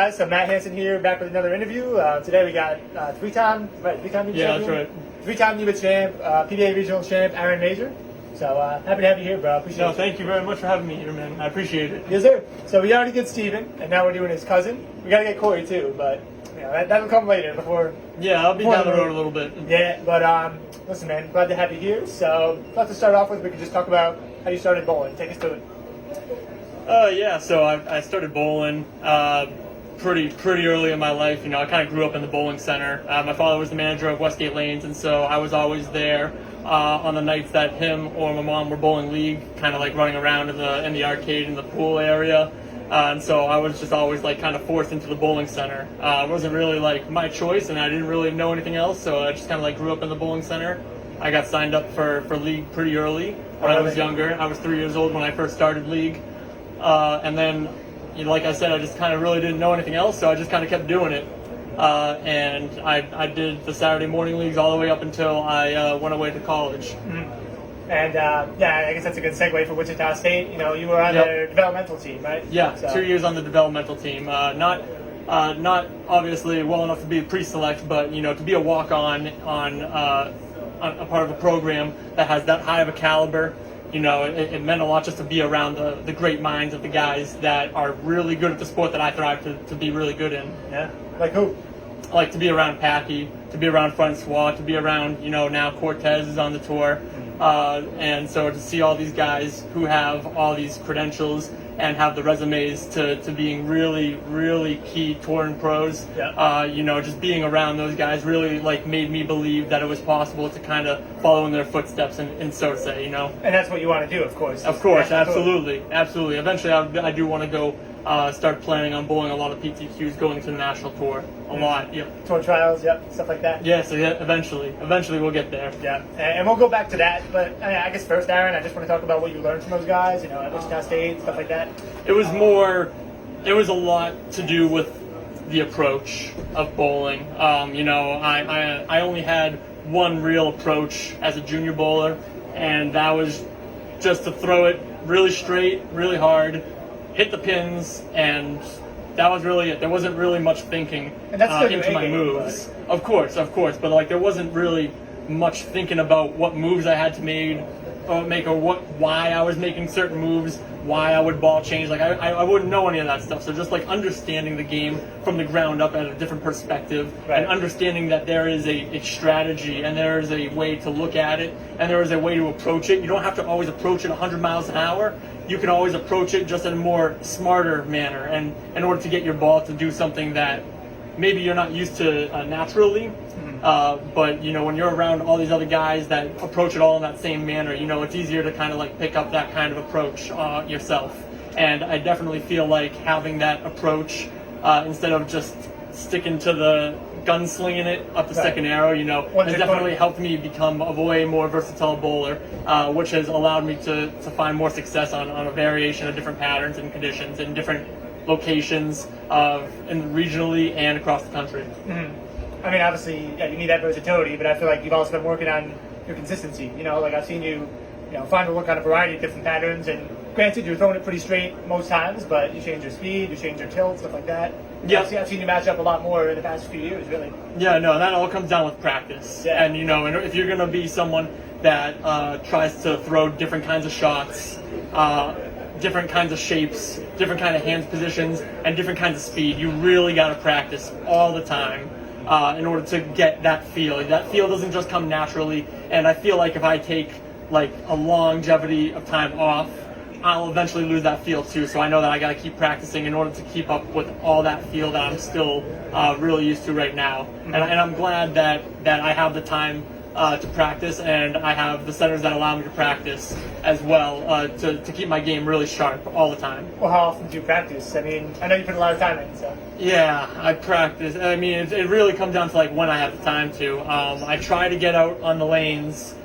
guys? So Matt Hansen here, back with another interview. Today we got three-time NIBA Yeah, that's champion, right. three-time NIBA champ, PBA regional champ, Aaron Major. So happy to have you here, bro. Appreciate it. No, thank you very much for having me here, man. I appreciate it. Yes, sir. So we already did Steven, and now we're doing his cousin. We got to get Corey too, but that'll come later. Before. Yeah, I'll be down the road a little bit. Yeah, but listen, man, glad to have you here. So let's start off with, we could just talk about how you started bowling. Take us to it. Yeah, so I started bowling pretty early in my life. You know, I kind of grew up in the bowling center. My father was the manager of Westgate Lanes, and so I was always there on the nights that him or my mom were bowling league, kind of like running around in the arcade in the pool area. And so I was just always like kind of forced into the bowling center. It wasn't really like my choice, and I didn't really know anything else, so I just kind of like grew up in the bowling center. I got signed up for league pretty early when I was younger. I was 3 years old when I first started league. And then, like I said, I just kind of really didn't know anything else, so I just kind of kept doing it. And I did the Saturday morning leagues all the way up until I went away to college. Mm-hmm. And yeah, I guess that's a good segue for Wichita State. You know, you were on their developmental team, right? Yeah, so. 2 years on the developmental team. Not obviously well enough to be a pre-select, but you know, to be a walk-on on a part of a program that has that high of a caliber. You know, it meant a lot just to be around the great minds of the guys that are really good at the sport that I thrive to be really good in. Yeah. Like who? Like to be around Packy, to be around Francois, to be around, you know, now Cortez is on the tour. And so to see all these guys who have all these credentials and have the resumes to being really key touring pros, you know, just being around those guys really like made me believe that it was possible to kind of follow in their footsteps and so to say, you know. And that's what you want to do, of course. Of course, absolutely. Eventually, I do want to go start planning on bowling a lot of PTQs, going to the national tour a lot. Yeah. Tour trials, stuff like that. Yeah, so eventually we'll get there. Yeah, and we'll go back to that. But I guess first, Aaron, I just want to talk about what you learned from those guys. You know, at Wichita State, stuff like that. It was a lot to do with the approach of bowling. You know, I only had one real approach as a junior bowler, and that was just to throw it really straight, really hard, hit the pins, and that was really it. There wasn't really much thinking into my moves. Of course, but like there wasn't really much thinking about what moves I had to make or why I was making certain moves, why I would ball change. Like I wouldn't know any of that stuff. So just like understanding the game from the ground up at a different perspective, and understanding that there is a strategy and there is a way to look at it and there is a way to approach it. You don't have to always approach it 100 miles an hour. You can always approach it just in a more smarter manner, and in order to get your ball to do something that maybe you're not used to naturally. But you know, when you're around all these other guys that approach it all in that same manner, you know, it's easier to kind of like pick up that kind of approach yourself. And I definitely feel like having that approach instead of just sticking to the gunslinging it up the second arrow, you know, has definitely helped me become a way more versatile bowler, which has allowed me to find more success on a variation of different patterns and conditions in different locations and regionally and across the country. Mm-hmm. I mean, obviously, you need that versatility, but I feel like you've also been working on your consistency. You know, like I've seen you find to work on a variety of different patterns, and granted, you're throwing it pretty straight most times, but you change your speed, you change your tilt, stuff like that. Yeah, I've seen you match up a lot more in the past few years, really. Yeah, no, that all comes down with practice. Yeah. And you know, if you're gonna be someone that tries to throw different kinds of shots, different kinds of shapes, different kind of hands positions, and different kinds of speed, you really got to practice all the time in order to get that feel. That feel doesn't just come naturally, and I feel like if I take like a longevity of time off, I'll eventually lose that feel too. So I know that I got to keep practicing in order to keep up with all that feel that I'm still really used to right now. And I'm glad that I have the time to practice, and I have the centers that allow me to practice as well to keep my game really sharp all the time. Well, how often do you practice? I mean, I know you put a lot of time in, so. Yeah, I practice. I mean, it really comes down to like when I have the time to. I try to get out on the lanes,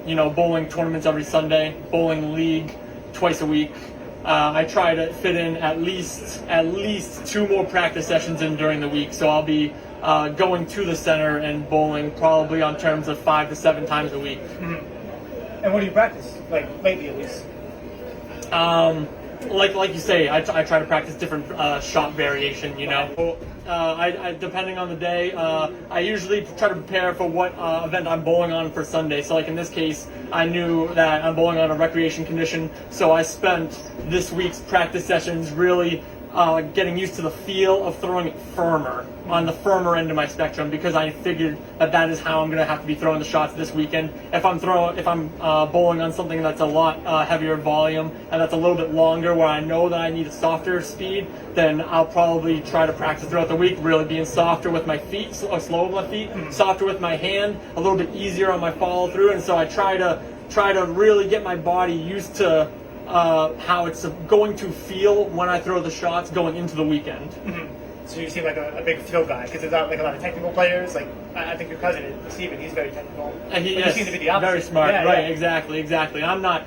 you know, bowling tournaments every Sunday, bowling league twice a week. I try to fit in at least 2 more practice sessions in during the week, so I'll be going to the center and bowling probably on terms of 5 to 7 times a week. Mm-hmm. And what do you practice, like lately at least? like you say, I try to practice different shot variation. You know, I depending on the day, I usually try to prepare for what event I'm bowling on for Sunday. So like in this case, I knew that I'm bowling on a recreation condition, so I spent this week's practice sessions really getting used to the feel of throwing it firmer, on the firmer end of my spectrum, because I figured that is how I'm going to have to be throwing the shots this weekend. If I'm bowling on something that's a lot heavier volume and that's a little bit longer, where I know that I need a softer speed, then I'll probably try to practice throughout the week, really being softer with my feet, slow with my feet, softer with my hand, a little bit easier on my follow through, and so I try to really get my body used to how it's going to feel when I throw the shots going into the weekend. Mm-hmm. So you seem like a big feel guy, because there's not like a lot of technical players. Like I think your cousin, Steven, he's very technical. And you seem to be the opposite. Very smart, yeah, right? Yeah. Exactly. I'm not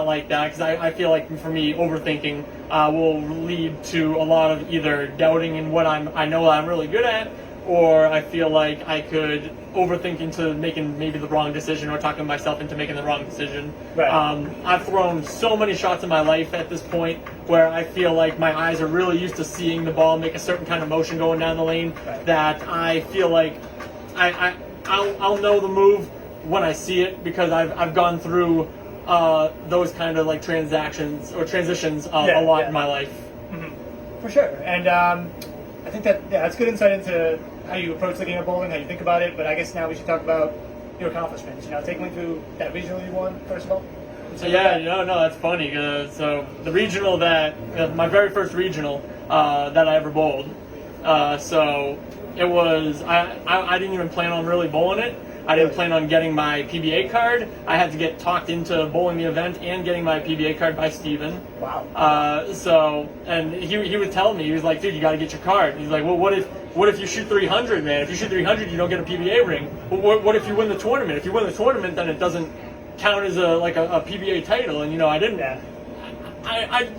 like that, because I feel like for me, overthinking will lead to a lot of either doubting in what I know I'm really good at, or I feel like I could overthink into making maybe the wrong decision, or talking myself into making the wrong decision. Right. I've thrown so many shots in my life at this point where I feel like my eyes are really used to seeing the ball make a certain kind of motion going down the lane, right, that I feel like I'll know the move when I see it, because I've gone through those kind of like transitions a lot in my life. Mm-hmm. For sure. And I think that's good insight into how you approach the game of bowling, how you think about it. But I guess now we should talk about your accomplishments. Take me through that regional you won, first of all. So no, that's funny. So the regional my very first regional that I ever bowled. So it was I didn't even plan on really bowling it. I didn't plan on getting my PBA card. I had to get talked into bowling the event and getting my PBA card by Steven. Wow. And he would tell me, he was like, dude, you got to get your card. He's like, well, what if you shoot 300, man? If you shoot 300, you don't get a PBA ring. Well, what if you win the tournament? If you win the tournament, then it doesn't count as a PBA title. And I didn't. Yeah.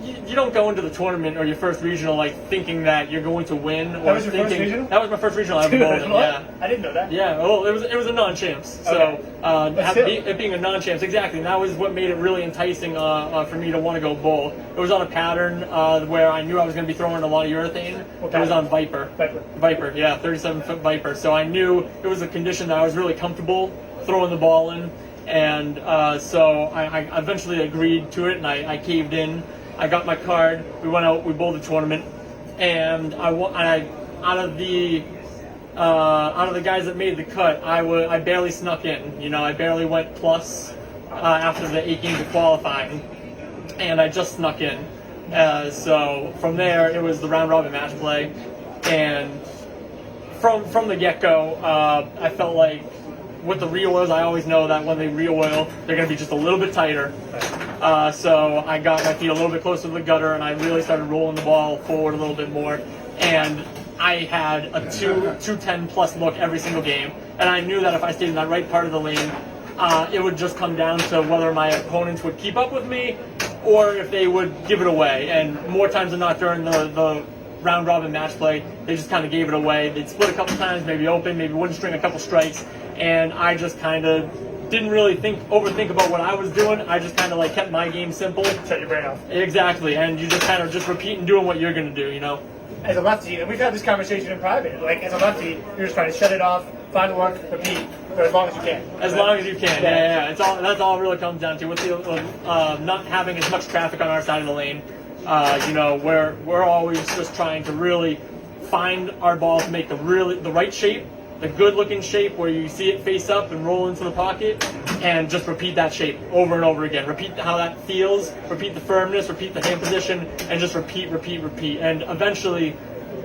You don't go into the tournament or your first regional like thinking that you're going to win. Or that was your first regional? That was my first regional I ever bowled in. Yeah. I didn't know that. Yeah, well, it was a non-champs. Okay. So it being a non-champs, exactly, and that was what made it really enticing for me to want to go bowl. It was on a pattern where I knew I was going to be throwing a lot of urethane. It was on Viper. Viper, yeah, 37-foot Viper. So I knew it was a condition that I was really comfortable throwing the ball in. And so I eventually agreed to it, and I caved in. I got my card. We went out. We bowled the tournament, and out of the guys that made the cut, I barely snuck in. I barely went plus after the 8 games of qualifying, and I just snuck in. So from there, it was the round robin match play, and from the get-go, I felt like, with the re-oils, I always know that when they re-oil, they're going to be just a little bit tighter. So I got my feet a little bit closer to the gutter, and I really started rolling the ball forward a little bit more. And I had a 210 plus look every single game. And I knew that if I stayed in that right part of the lane, it would just come down to whether my opponents would keep up with me or if they would give it away. And more times than not during the round robin match play, they just kind of gave it away. They'd split a couple times, maybe open, maybe wouldn't string a couple strikes. And I just kind of didn't really overthink about what I was doing. I just kind of like kept my game simple. Shut your brain off. Exactly, and you just kind of just repeat and doing what you're going to do, As a lefty, and we've had this conversation in private, like as a lefty, you're just trying to shut it off, find the work, repeat, for as long as you can. As long as you can, yeah. That's all it really comes down to. With the not having as much traffic on our side of the lane, we're always just trying to really find our ball to make the right shape, the good-looking shape where you see it face up and roll into the pocket, and just repeat that shape over and over again. Repeat how that feels, repeat the firmness, repeat the hand position, and just repeat. And eventually,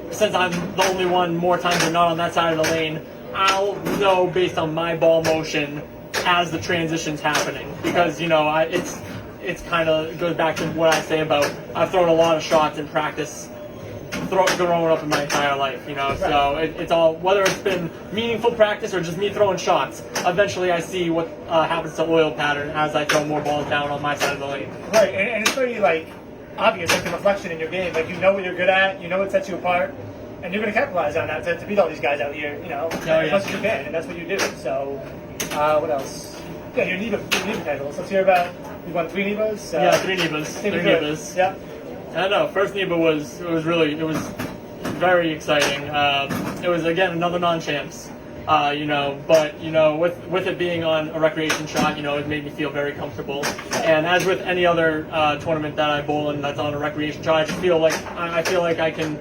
since I'm the only one more times than not on that side of the lane, I'll know based on my ball motion as the transition's happening. Because, it's kind of goes back to what I say about I've thrown a lot of shots in practice growing up in my entire life, so it's all, whether it's been meaningful practice or just me throwing shots, eventually I see what happens to oil pattern as I throw more balls down on my side of the lane. Right, and it's very obvious, the reflection in your game, you know what you're good at, you know what sets you apart, and you're going to capitalize on that to beat all these guys out here, as much as you can, and that's what you do. So, what else? Yeah, your NEBA titles. Let's hear about, you won 3 NEBAs? 3 NEBAs. Yeah. I don't know. First NEBA was very exciting. It was again another non-champs. With it being on a recreation shot, it made me feel very comfortable. And as with any other tournament that I bowl in that's on a recreation shot, I feel like I can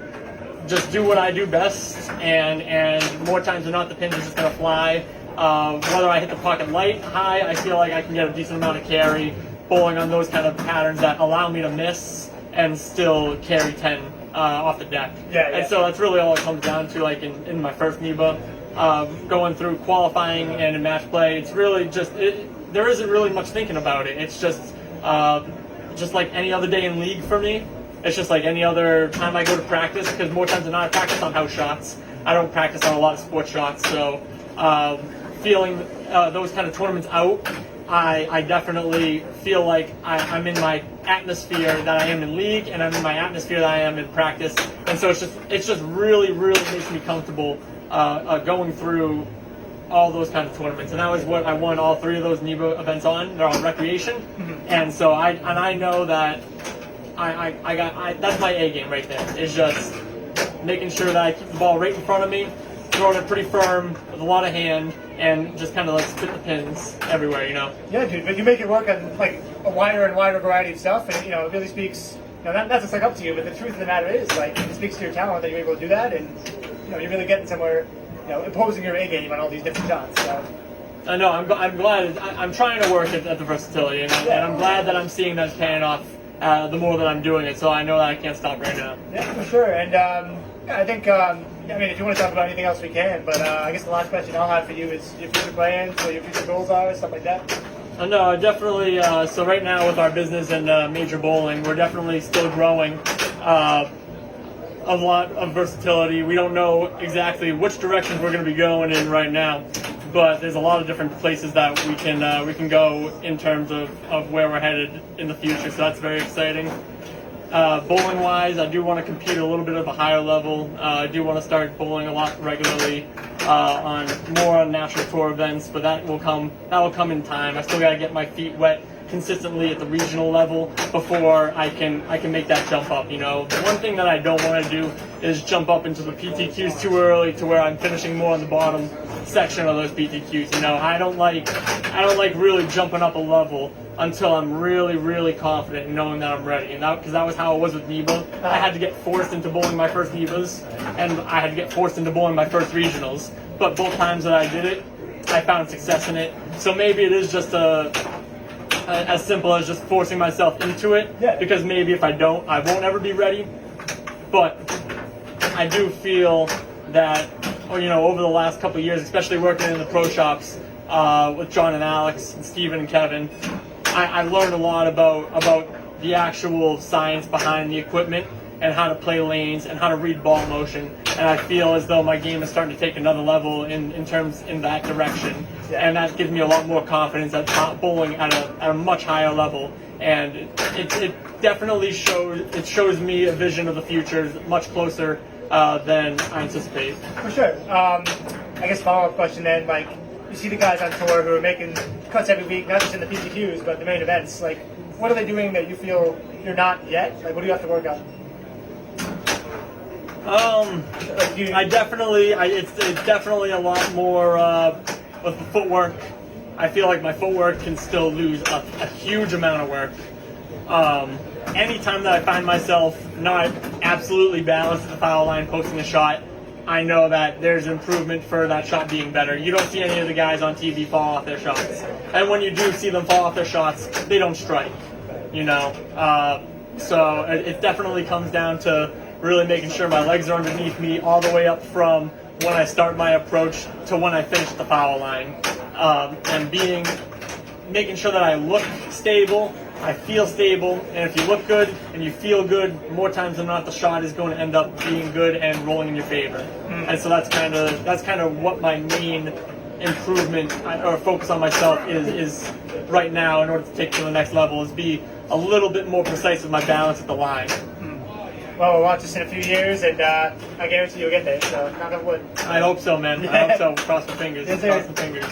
just do what I do best, and more times than not, the pins are just gonna fly. Whether I hit the pocket light, high, I feel like I can get a decent amount of carry bowling on those kind of patterns that allow me to miss and still carry 10 off the deck. Yeah. And so that's really all it comes down to, like in my first NEBA. Going through qualifying and in match play, it's really just there isn't really much thinking about it. It's just like any other day in league for me. It's just like any other time I go to practice, because more times than not I practice on house shots. I don't practice on a lot of sports shots, so feeling those kind of tournaments out, I definitely feel like I'm in my atmosphere that I am in league, and I'm in my atmosphere that I am in practice, and so it's just really makes me comfortable going through all those kind of tournaments. And that was what I won all 3 of those NEBA events on. They're on recreation, and so I know that that's my A game right there. It's just making sure that I keep the ball right in front of me, throwing it pretty firm with a lot of hand, and just kind of like spit the pins everywhere, Yeah, dude, but you make it work on like a wider and wider variety of stuff, and it really speaks. That's just like up to you. But the truth of the matter is, like, it speaks to your talent that you're able to do that, and you're really getting somewhere. Imposing your A game on all these different shots. So. I know. I'm glad. I'm trying to work at the versatility, and I'm glad that I'm seeing that it's paying off. The more that I'm doing it, so I know that I can't stop right now. Yeah, for sure. And I think, if you want to talk about anything else, we can. But I guess the last question I'll have for you is your future plans, what your future goals are, stuff like that. No, definitely. So right now with our business and Major Bowling, we're definitely still growing. A lot of versatility. We don't know exactly which directions we're going to be going in right now, but there's a lot of different places that we can go in terms of where we're headed in the future. So that's very exciting. Bowling wise, I do want to compete at a little bit of a higher level. I do want to start bowling a lot regularly on national tour events, but that will come in time. I still got to get my feet wet consistently at the regional level before I can make that jump up. The one thing that I don't want to do is jump up into the PTQs too early to where I'm finishing more on the bottom section of those PTQs. I don't like really jumping up a level until I'm really confident in knowing that I'm ready. And because that was how it was with NEBA. I had to get forced into bowling my first NEBAs, and I had to get forced into bowling my first regionals. But both times that I did it, I found success in it. So maybe it is just as simple as just forcing myself into it. Yeah. Because maybe if I don't, I won't ever be ready. But I do feel that, over the last couple of years, especially working in the pro shops with John and Alex and Steven and Kevin, I learned a lot about the actual science behind the equipment and how to play lanes and how to read ball motion. And I feel as though my game is starting to take another level in that direction. Yeah. And that gives me a lot more confidence at bowling at a much higher level. And it definitely shows me a vision of the future much closer than I anticipate. For sure. I guess follow-up question then, like, you see the guys on tour who are making cuts every week, not just in the PTQs, but the main events. Like, what are they doing that you feel you're not yet? Like, what do you have to work on? It's definitely a lot more with the footwork. I feel like my footwork can still lose a huge amount of work. Anytime that I find myself not absolutely balanced at the foul line posting a shot, I know that there's improvement for that shot being better. You don't see any of the guys on TV fall off their shots. And when you do see them fall off their shots, they don't strike, So it definitely comes down to really making sure my legs are underneath me all the way up from when I start my approach to when I finish the foul line. And making sure that I look stable, I feel stable, and if you look good and you feel good, more times than not, the shot is going to end up being good and rolling in your favor. And so that's kind of what my main improvement or focus on myself is right now in order to take to the next level, is be a little bit more precise with my balance at the line. Well, we'll watch this in a few years, and I guarantee you'll get there. So, knock on wood. I hope so, man. I hope so. Cross my fingers. Yes, Cross my fingers.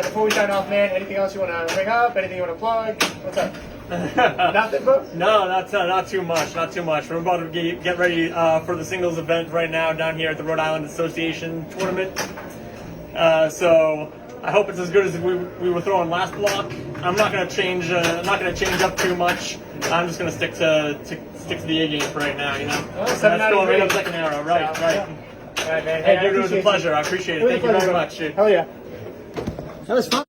Before we sign off, man, anything else you want to bring up? Anything you want to plug? What's up? Nothing, bro? No, not too much. Not too much. We're about to get ready for the singles event right now down here at the Rhode Island Association tournament. So I hope it's as good as we were throwing last block. I'm not gonna change. I'm not gonna change up too much. I'm just gonna stick to the A game for right now. You know. Oh, That's 7 out of going right 3. up second arrow. Right. Yeah. Right. All right, man. Hey, I dude, it was a appreciate pleasure. you. I appreciate it. Really Thank you very pleasure. much. Hell yeah. That was fun.